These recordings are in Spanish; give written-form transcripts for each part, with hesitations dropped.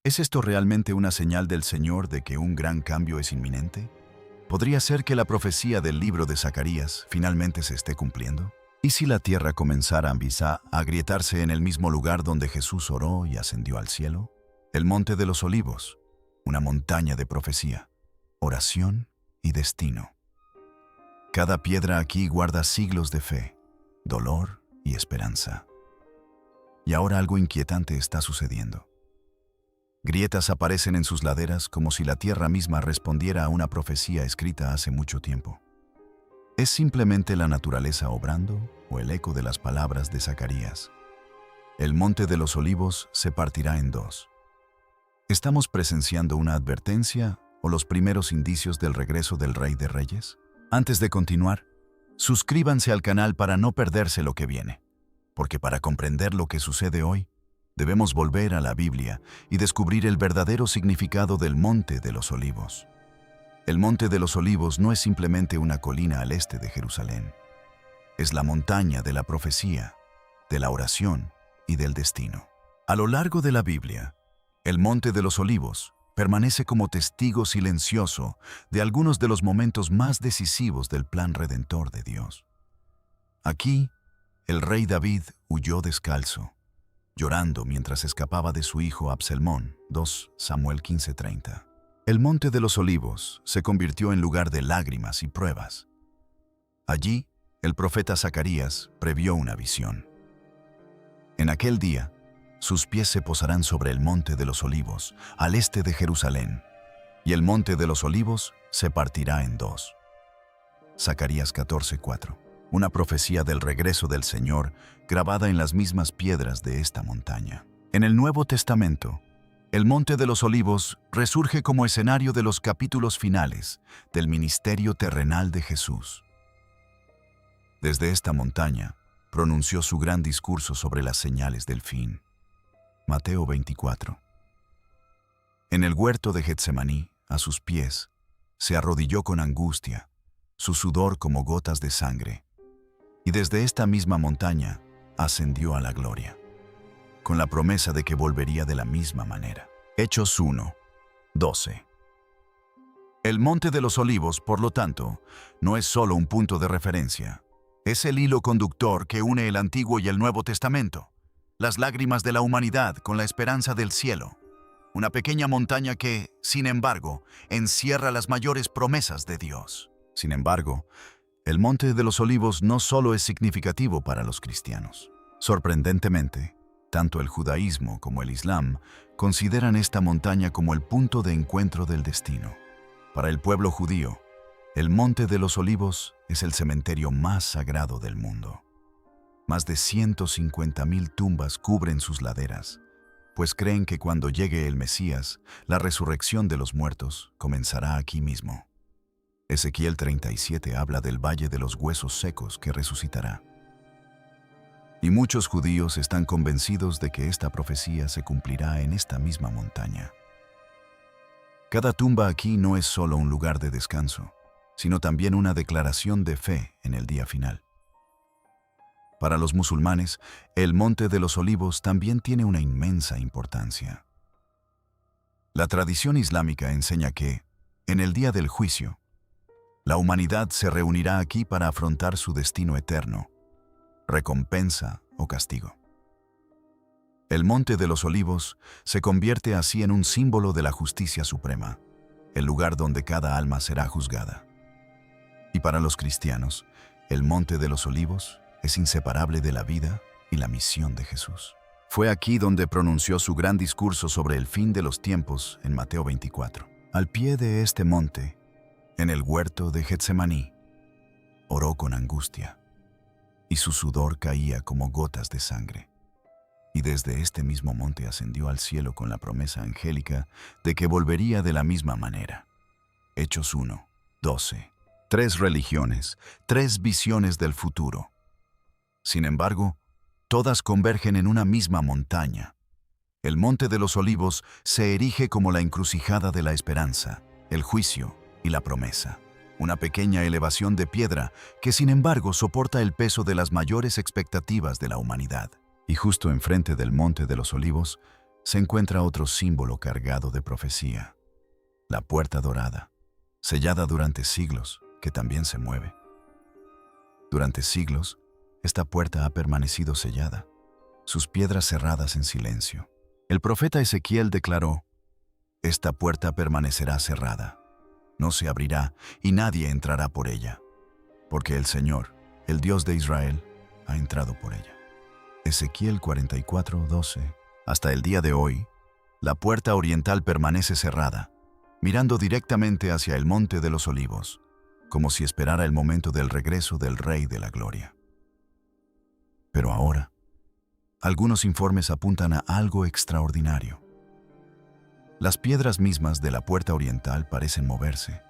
¿Es esto realmente una señal del Señor de que un gran cambio es inminente? ¿Podría ser que la profecía del libro de Zacarías finalmente se esté cumpliendo? ¿Y si la tierra comenzara a agrietarse en el mismo lugar donde Jesús oró y ascendió al cielo? El Monte de los Olivos, una montaña de profecía, oración y destino. Cada piedra aquí guarda siglos de fe, dolor y esperanza. Y ahora algo inquietante está sucediendo. Grietas aparecen en sus laderas como si la tierra misma respondiera a una profecía escrita hace mucho tiempo. ¿Es simplemente la naturaleza obrando o el eco de las palabras de Zacarías? El Monte de los Olivos se partirá en dos. ¿Estamos presenciando una advertencia o los primeros indicios del regreso del Rey de Reyes? Antes de continuar, suscríbanse al canal para no perderse lo que viene, porque para comprender lo que sucede hoy, debemos volver a la Biblia y descubrir el verdadero significado del Monte de los Olivos. El Monte de los Olivos no es simplemente una colina al este de Jerusalén. Es la montaña de la profecía, de la oración y del destino. A lo largo de la Biblia, el Monte de los Olivos permanece como testigo silencioso de algunos de los momentos más decisivos del plan redentor de Dios. Aquí, el rey David huyó descalzo, llorando mientras escapaba de su hijo Absalomón, 2 Samuel 15:30. El Monte de los Olivos se convirtió en lugar de lágrimas y pruebas. Allí, el profeta Zacarías previó una visión. En aquel día, sus pies se posarán sobre el Monte de los Olivos, al este de Jerusalén, y el Monte de los Olivos se partirá en dos. Zacarías 14:4. Una profecía del regreso del Señor grabada en las mismas piedras de esta montaña. En el Nuevo Testamento, el Monte de los Olivos resurge como escenario de los capítulos finales del ministerio terrenal de Jesús. Desde esta montaña, pronunció su gran discurso sobre las señales del fin. Mateo 24. En el huerto de Getsemaní, a sus pies, se arrodilló con angustia, su sudor como gotas de sangre, y desde esta misma montaña ascendió a la gloria, con la promesa de que volvería de la misma manera. Hechos 1:12. El Monte de los Olivos, por lo tanto, no es solo un punto de referencia. Es el hilo conductor que une el Antiguo y el Nuevo Testamento, las lágrimas de la humanidad con la esperanza del cielo. Una pequeña montaña que, sin embargo, encierra las mayores promesas de Dios. Sin embargo, el Monte de los Olivos no solo es significativo para los cristianos. Sorprendentemente, tanto el judaísmo como el islam consideran esta montaña como el punto de encuentro del destino. Para el pueblo judío, el Monte de los Olivos es el cementerio más sagrado del mundo. Más de 150,000 tumbas cubren sus laderas, pues creen que cuando llegue el Mesías, la resurrección de los muertos comenzará aquí mismo. Ezequiel 37 habla del valle de los huesos secos que resucitará. Y muchos judíos están convencidos de que esta profecía se cumplirá en esta misma montaña. Cada tumba aquí no es solo un lugar de descanso, sino también una declaración de fe en el día final. Para los musulmanes, el Monte de los Olivos también tiene una inmensa importancia. La tradición islámica enseña que, en el día del juicio, la humanidad se reunirá aquí para afrontar su destino eterno, recompensa o castigo. El Monte de los Olivos se convierte así en un símbolo de la justicia suprema, el lugar donde cada alma será juzgada. Y para los cristianos, el Monte de los Olivos es inseparable de la vida y la misión de Jesús. Fue aquí donde pronunció su gran discurso sobre el fin de los tiempos en Mateo 24. Al pie de este monte, en el huerto de Getsemaní, oró con angustia, y su sudor caía como gotas de sangre. Y desde este mismo monte ascendió al cielo con la promesa angélica de que volvería de la misma manera. Hechos 1:12. 3 religiones, 3 visiones del futuro. Sin embargo, todas convergen en una misma montaña. El Monte de los Olivos se erige como la encrucijada de la esperanza, el juicio y la promesa. Una pequeña elevación de piedra que, sin embargo, soporta el peso de las mayores expectativas de la humanidad. Y justo enfrente del Monte de los Olivos se encuentra otro símbolo cargado de profecía: la puerta dorada, sellada durante siglos, que también se mueve. Durante siglos, esta puerta ha permanecido sellada, sus piedras cerradas en silencio. El profeta Ezequiel declaró: «Esta puerta permanecerá cerrada, no se abrirá y nadie entrará por ella, porque el Señor, el Dios de Israel, ha entrado por ella». Ezequiel 44:12. Hasta el día de hoy, la puerta oriental permanece cerrada, mirando directamente hacia el Monte de los Olivos, como si esperara el momento del regreso del Rey de la Gloria. Pero ahora, algunos informes apuntan a algo extraordinario. Las piedras mismas de la puerta oriental parecen moverse.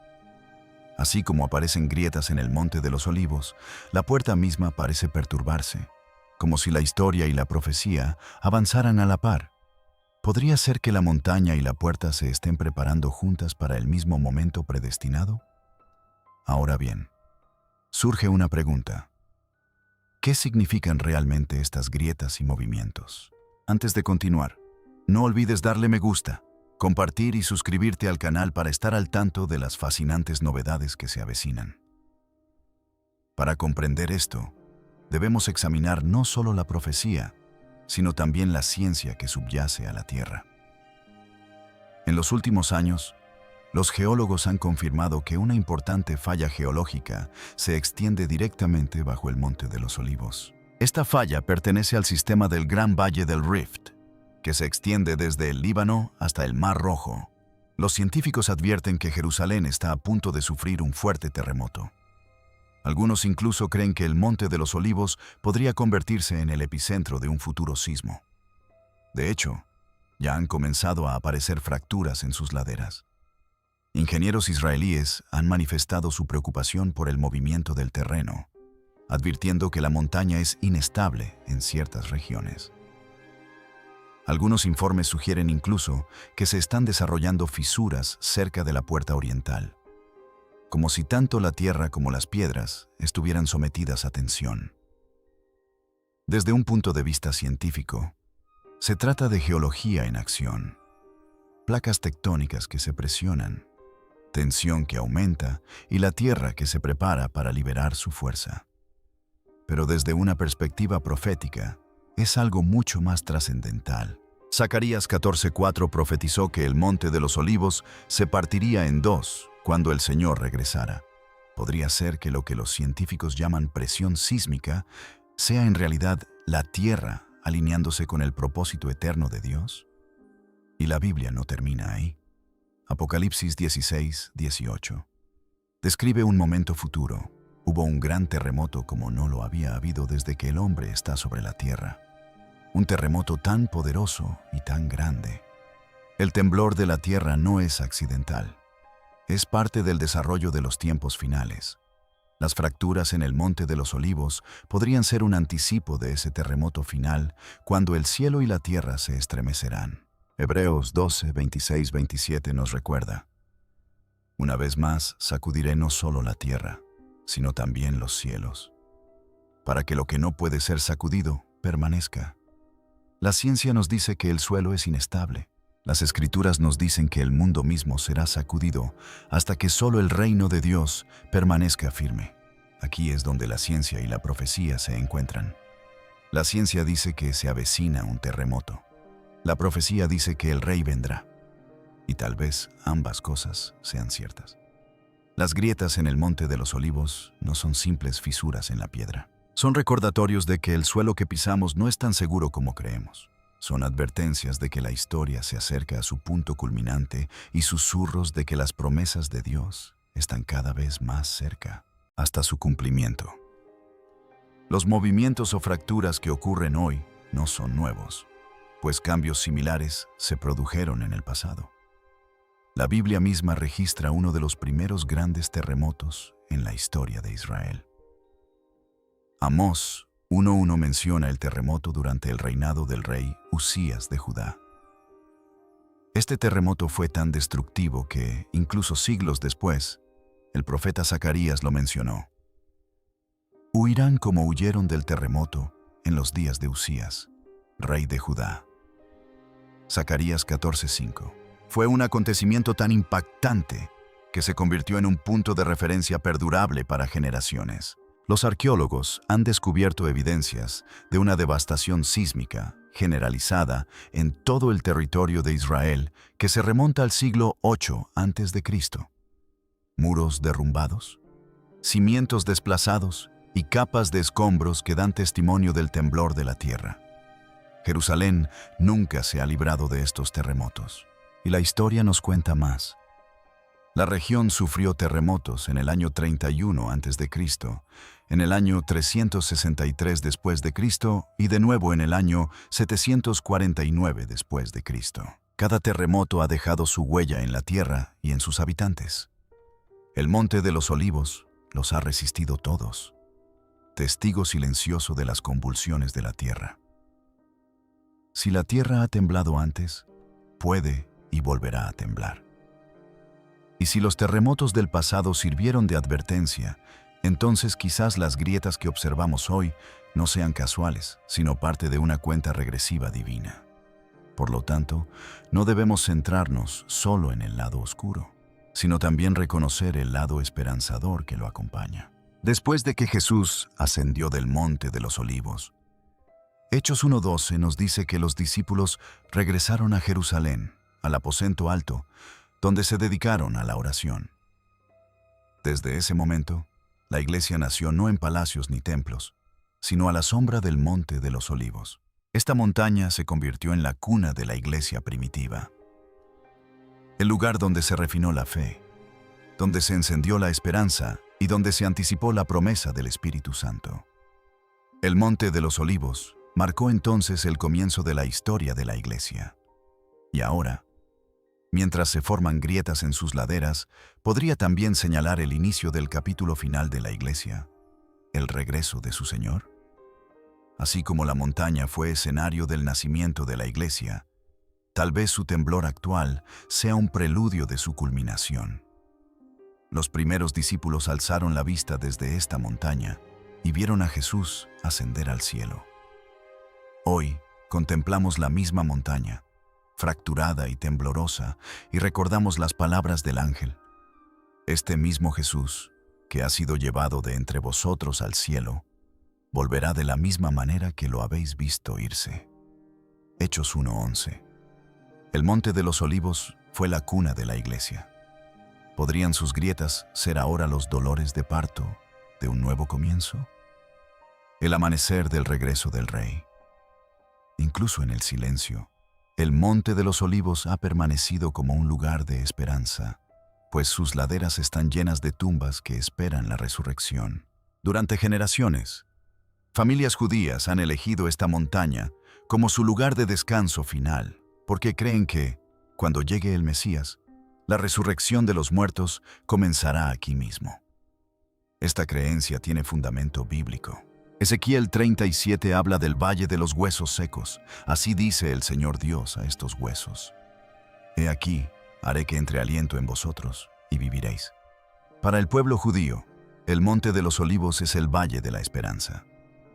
Así como aparecen grietas en el Monte de los Olivos, la puerta misma parece perturbarse, como si la historia y la profecía avanzaran a la par. ¿Podría ser que la montaña y la puerta se estén preparando juntas para el mismo momento predestinado? Ahora bien, surge una pregunta. ¿Qué significan realmente estas grietas y movimientos? Antes de continuar, no olvides darle me gusta, compartir y suscribirte al canal para estar al tanto de las fascinantes novedades que se avecinan. Para comprender esto, debemos examinar no solo la profecía, sino también la ciencia que subyace a la Tierra. En los últimos años, los geólogos han confirmado que una importante falla geológica se extiende directamente bajo el Monte de los Olivos. Esta falla pertenece al sistema del Gran Valle del Rift, que se extiende desde el Líbano hasta el Mar Rojo. Los científicos advierten que Jerusalén está a punto de sufrir un fuerte terremoto. Algunos incluso creen que el Monte de los Olivos podría convertirse en el epicentro de un futuro sismo. De hecho, ya han comenzado a aparecer fracturas en sus laderas. Ingenieros israelíes han manifestado su preocupación por el movimiento del terreno, advirtiendo que la montaña es inestable en ciertas regiones. Algunos informes sugieren incluso que se están desarrollando fisuras cerca de la puerta oriental, como si tanto la tierra como las piedras estuvieran sometidas a tensión. Desde un punto de vista científico, se trata de geología en acción. Placas tectónicas que se presionan, tensión que aumenta y la tierra que se prepara para liberar su fuerza. Pero desde una perspectiva profética, es algo mucho más trascendental. Zacarías 14:4 profetizó que el Monte de los Olivos se partiría en dos cuando el Señor regresara. ¿Podría ser que lo que los científicos llaman presión sísmica sea en realidad la tierra alineándose con el propósito eterno de Dios? Y la Biblia no termina ahí. Apocalipsis 16:18 describe un momento futuro. Hubo un gran terremoto como no lo había habido desde que el hombre está sobre la tierra. Un terremoto tan poderoso y tan grande. El temblor de la tierra no es accidental. Es parte del desarrollo de los tiempos finales. Las fracturas en el Monte de los Olivos podrían ser un anticipo de ese terremoto final cuando el cielo y la tierra se estremecerán. Hebreos 12:26-27 nos recuerda: «Una vez más sacudiré no solo la tierra, sino también los cielos, para que lo que no puede ser sacudido permanezca». La ciencia nos dice que el suelo es inestable. Las Escrituras nos dicen que el mundo mismo será sacudido hasta que solo el reino de Dios permanezca firme. Aquí es donde la ciencia y la profecía se encuentran. La ciencia dice que se avecina un terremoto. La profecía dice que el rey vendrá. Y tal vez ambas cosas sean ciertas. Las grietas en el Monte de los Olivos no son simples fisuras en la piedra. Son recordatorios de que el suelo que pisamos no es tan seguro como creemos. Son advertencias de que la historia se acerca a su punto culminante y susurros de que las promesas de Dios están cada vez más cerca, hasta su cumplimiento. Los movimientos o fracturas que ocurren hoy no son nuevos, pues cambios similares se produjeron en el pasado. La Biblia misma registra uno de los primeros grandes terremotos en la historia de Israel. Amós 1:1 menciona el terremoto durante el reinado del rey Usías de Judá. Este terremoto fue tan destructivo que, incluso siglos después, el profeta Zacarías lo mencionó. Huirán como huyeron del terremoto en los días de Usías, rey de Judá. Zacarías 14:5. Fue un acontecimiento tan impactante que se convirtió en un punto de referencia perdurable para generaciones. Los arqueólogos han descubierto evidencias de una devastación sísmica generalizada en todo el territorio de Israel que se remonta al siglo VIII a.C. Muros derrumbados, cimientos desplazados y capas de escombros que dan testimonio del temblor de la tierra. Jerusalén nunca se ha librado de estos terremotos, y la historia nos cuenta más. La región sufrió terremotos en el año 31 a.C., en el año 363 después de Cristo y de nuevo en el año 749 después de Cristo. Cada terremoto ha dejado su huella en la tierra y en sus habitantes. El Monte de los Olivos los ha resistido todos, testigo silencioso de las convulsiones de la tierra. Si la tierra ha temblado antes, puede y volverá a temblar. Y si los terremotos del pasado sirvieron de advertencia, entonces quizás las grietas que observamos hoy no sean casuales, sino parte de una cuenta regresiva divina. Por lo tanto, no debemos centrarnos solo en el lado oscuro, sino también reconocer el lado esperanzador que lo acompaña. Después de que Jesús ascendió del Monte de los Olivos, Hechos 1:12 nos dice que los discípulos regresaron a Jerusalén, al aposento alto, donde se dedicaron a la oración. Desde ese momento, la iglesia nació no en palacios ni templos, sino a la sombra del Monte de los Olivos. Esta montaña se convirtió en la cuna de la iglesia primitiva, el lugar donde se refinó la fe, donde se encendió la esperanza y donde se anticipó la promesa del Espíritu Santo. El Monte de los Olivos marcó entonces el comienzo de la historia de la iglesia. Y ahora, mientras se forman grietas en sus laderas, podría también señalar el inicio del capítulo final de la iglesia, el regreso de su Señor. Así como la montaña fue escenario del nacimiento de la iglesia, tal vez su temblor actual sea un preludio de su culminación. Los primeros discípulos alzaron la vista desde esta montaña y vieron a Jesús ascender al cielo. Hoy contemplamos la misma montaña, fracturada y temblorosa, y recordamos las palabras del ángel. Este mismo Jesús, que ha sido llevado de entre vosotros al cielo, volverá de la misma manera que lo habéis visto irse. Hechos 1:11. El Monte de los Olivos fue la cuna de la iglesia. ¿Podrían sus grietas ser ahora los dolores de parto de un nuevo comienzo? El amanecer del regreso del Rey. Incluso en el silencio, el Monte de los Olivos ha permanecido como un lugar de esperanza, pues sus laderas están llenas de tumbas que esperan la resurrección. Durante generaciones, familias judías han elegido esta montaña como su lugar de descanso final, porque creen que, cuando llegue el Mesías, la resurrección de los muertos comenzará aquí mismo. Esta creencia tiene fundamento bíblico. Ezequiel 37 habla del valle de los huesos secos. Así dice el Señor Dios a estos huesos: He aquí, haré que entre aliento en vosotros, y viviréis. Para el pueblo judío, el Monte de los Olivos es el valle de la esperanza.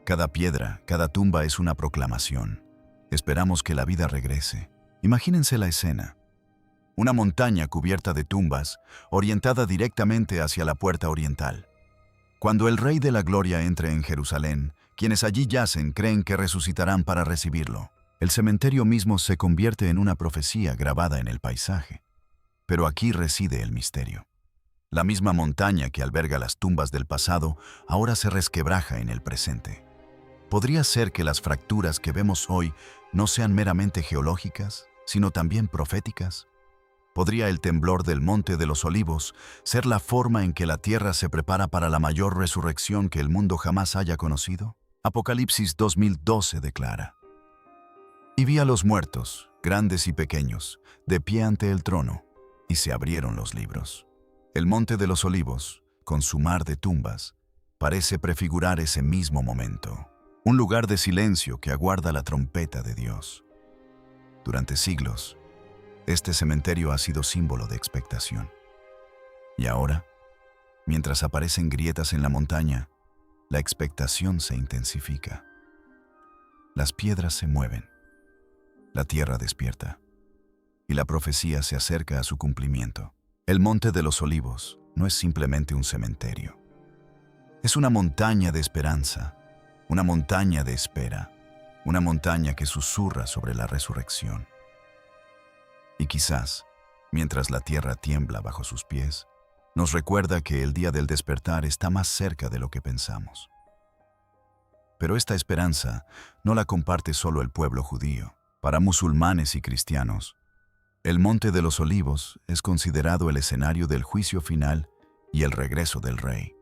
Cada piedra, cada tumba es una proclamación. Esperamos que la vida regrese. Imagínense la escena. Una montaña cubierta de tumbas, orientada directamente hacia la puerta oriental. Cuando el Rey de la Gloria entre en Jerusalén, quienes allí yacen creen que resucitarán para recibirlo. El cementerio mismo se convierte en una profecía grabada en el paisaje. Pero aquí reside el misterio. La misma montaña que alberga las tumbas del pasado ahora se resquebraja en el presente. ¿Podría ser que las fracturas que vemos hoy no sean meramente geológicas, sino también proféticas? ¿Podría el temblor del Monte de los Olivos ser la forma en que la tierra se prepara para la mayor resurrección que el mundo jamás haya conocido? Apocalipsis 2012 declara: Y vi a los muertos, grandes y pequeños, de pie ante el trono, y se abrieron los libros. El Monte de los Olivos, con su mar de tumbas, parece prefigurar ese mismo momento, un lugar de silencio que aguarda la trompeta de Dios. Durante siglos, este cementerio ha sido símbolo de expectación. Y ahora, mientras aparecen grietas en la montaña, la expectación se intensifica. Las piedras se mueven. La tierra despierta. y la profecía se acerca a su cumplimiento. El Monte de los Olivos no es simplemente un cementerio. Es una montaña de esperanza, una montaña de espera, una montaña que susurra sobre la resurrección. Y quizás, mientras la tierra tiembla bajo sus pies, nos recuerda que el día del despertar está más cerca de lo que pensamos. Pero esta esperanza no la comparte solo el pueblo judío. Para musulmanes y cristianos, el Monte de los Olivos es considerado el escenario del juicio final y el regreso del Rey.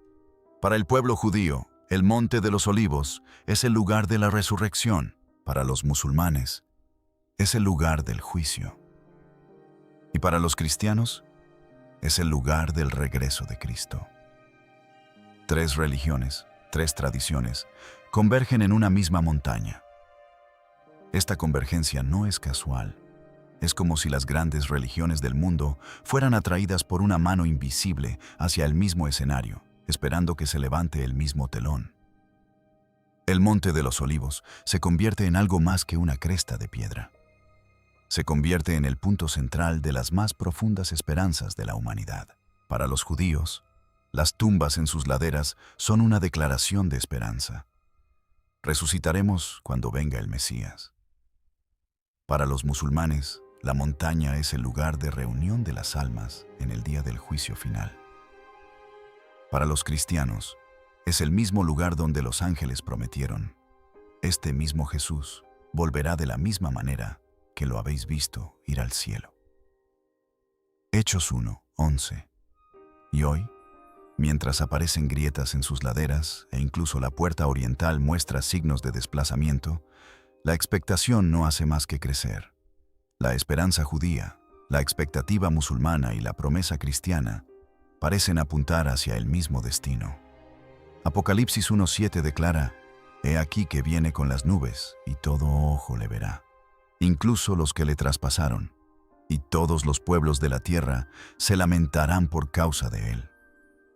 Para el pueblo judío, el Monte de los Olivos es el lugar de la resurrección. Para los musulmanes, es el lugar del juicio. Y para los cristianos, es el lugar del regreso de Cristo. Tres religiones, tres tradiciones, convergen en una misma montaña. Esta convergencia no es casual. Es como si las grandes religiones del mundo fueran atraídas por una mano invisible hacia el mismo escenario, esperando que se levante el mismo telón. El Monte de los Olivos se convierte en algo más que una cresta de piedra. Se convierte en el punto central de las más profundas esperanzas de la humanidad. Para los judíos, las tumbas en sus laderas son una declaración de esperanza. Resucitaremos cuando venga el Mesías. Para los musulmanes, la montaña es el lugar de reunión de las almas en el día del juicio final. Para los cristianos, es el mismo lugar donde los ángeles prometieron: este mismo Jesús volverá de la misma manera que lo habéis visto ir al cielo. Hechos 1:11. Y hoy, mientras aparecen grietas en sus laderas e incluso la puerta oriental muestra signos de desplazamiento, la expectación no hace más que crecer. La esperanza judía, la expectativa musulmana y la promesa cristiana parecen apuntar hacia el mismo destino. Apocalipsis 1:7 declara: «He aquí que viene con las nubes, y todo ojo le verá, incluso los que le traspasaron, y todos los pueblos de la tierra se lamentarán por causa de él».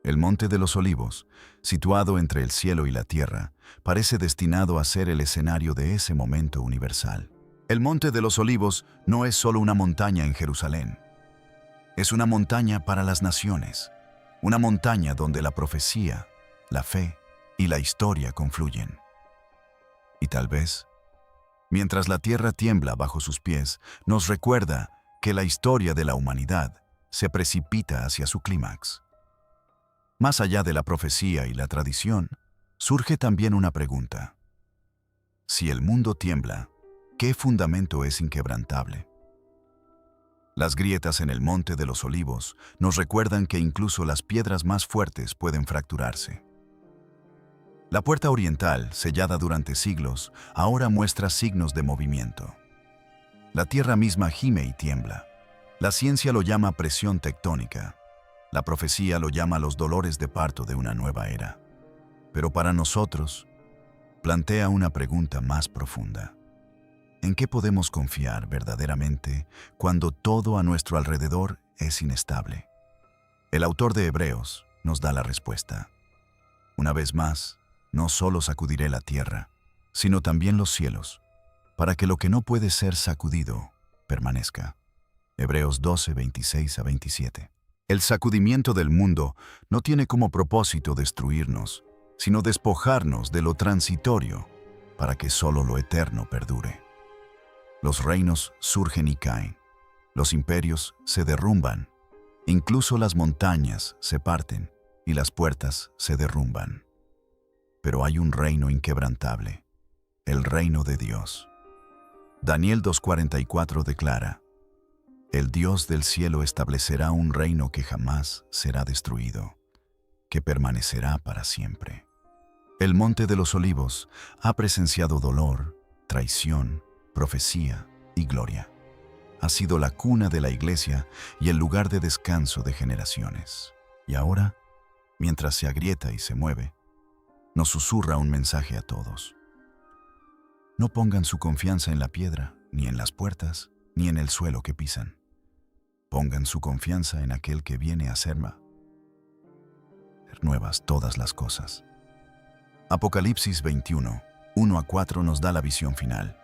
El Monte de los Olivos, situado entre el cielo y la tierra, parece destinado a ser el escenario de ese momento universal. El Monte de los Olivos no es solo una montaña en Jerusalén. Es una montaña para las naciones, una montaña donde la profecía, la fe y la historia confluyen. Y tal vez, mientras la tierra tiembla bajo sus pies, nos recuerda que la historia de la humanidad se precipita hacia su clímax. Más allá de la profecía y la tradición, surge también una pregunta. Si el mundo tiembla, ¿qué fundamento es inquebrantable? Las grietas en el Monte de los Olivos nos recuerdan que incluso las piedras más fuertes pueden fracturarse. La puerta oriental, sellada durante siglos, ahora muestra signos de movimiento. La tierra misma gime y tiembla. La ciencia lo llama presión tectónica. La profecía lo llama los dolores de parto de una nueva era. Pero para nosotros, plantea una pregunta más profunda. ¿En qué podemos confiar verdaderamente cuando todo a nuestro alrededor es inestable? El autor de Hebreos nos da la respuesta. Una vez más, no solo sacudiré la tierra, sino también los cielos, para que lo que no puede ser sacudido permanezca. Hebreos 12, 26-27. El sacudimiento del mundo no tiene como propósito destruirnos, sino despojarnos de lo transitorio, para que solo lo eterno perdure. Los reinos surgen y caen, los imperios se derrumban, incluso las montañas se parten y las puertas se derrumban. Pero hay un reino inquebrantable, el reino de Dios. Daniel 2:44 declara: «El Dios del cielo establecerá un reino que jamás será destruido, que permanecerá para siempre». El Monte de los Olivos ha presenciado dolor, traición, profecía y gloria. Ha sido la cuna de la Iglesia y el lugar de descanso de generaciones. Y ahora, mientras se agrieta y se mueve, nos susurra un mensaje a todos. No pongan su confianza en la piedra, ni en las puertas, ni en el suelo que pisan. Pongan su confianza en aquel que viene a hacer nuevas todas las cosas. Apocalipsis 21, 1-4 nos da la visión final.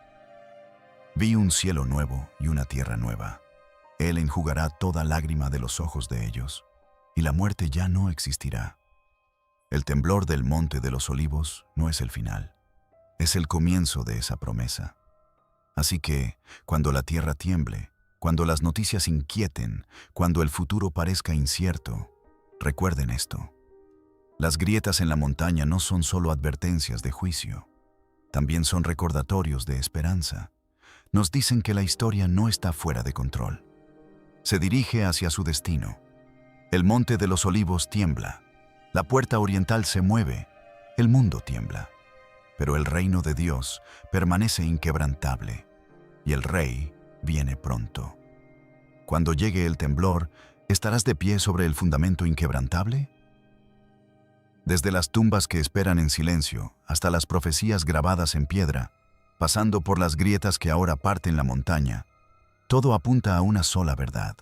Vi un cielo nuevo y una tierra nueva, Él enjugará toda lágrima de los ojos de ellos, y la muerte ya no existirá. El temblor del Monte de los Olivos no es el final, es el comienzo de esa promesa. Así que, cuando la tierra tiemble, cuando las noticias inquieten, cuando el futuro parezca incierto, recuerden esto. Las grietas en la montaña no son solo advertencias de juicio, también son recordatorios de esperanza. Nos dicen que la historia no está fuera de control. Se dirige hacia su destino. El Monte de los Olivos tiembla, la puerta oriental se mueve, el mundo tiembla. Pero el reino de Dios permanece inquebrantable, y el Rey viene pronto. Cuando llegue el temblor, ¿estarás de pie sobre el fundamento inquebrantable? Desde las tumbas que esperan en silencio hasta las profecías grabadas en piedra, pasando por las grietas que ahora parten la montaña, todo apunta a una sola verdad.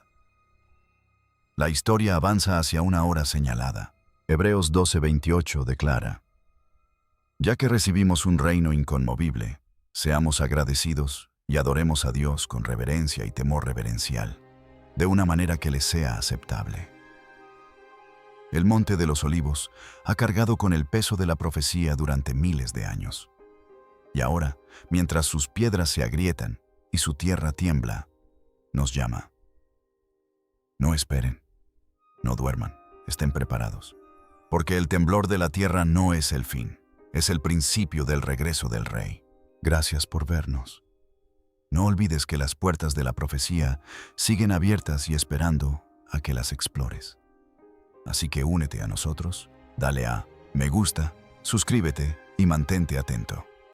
La historia avanza hacia una hora señalada. Hebreos 12:28 declara: Ya que recibimos un reino inconmovible, seamos agradecidos y adoremos a Dios con reverencia y temor reverencial, de una manera que les sea aceptable. El Monte de los Olivos ha cargado con el peso de la profecía durante miles de años. Y ahora, mientras sus piedras se agrietan y su tierra tiembla, nos llama. No esperen, no duerman, estén preparados. Porque el temblor de la tierra no es el fin, es el principio del regreso del Rey. Gracias por vernos. No olvides que las puertas de la profecía siguen abiertas y esperando a que las explores. Así que únete a nosotros, dale a me gusta, suscríbete y mantente atento.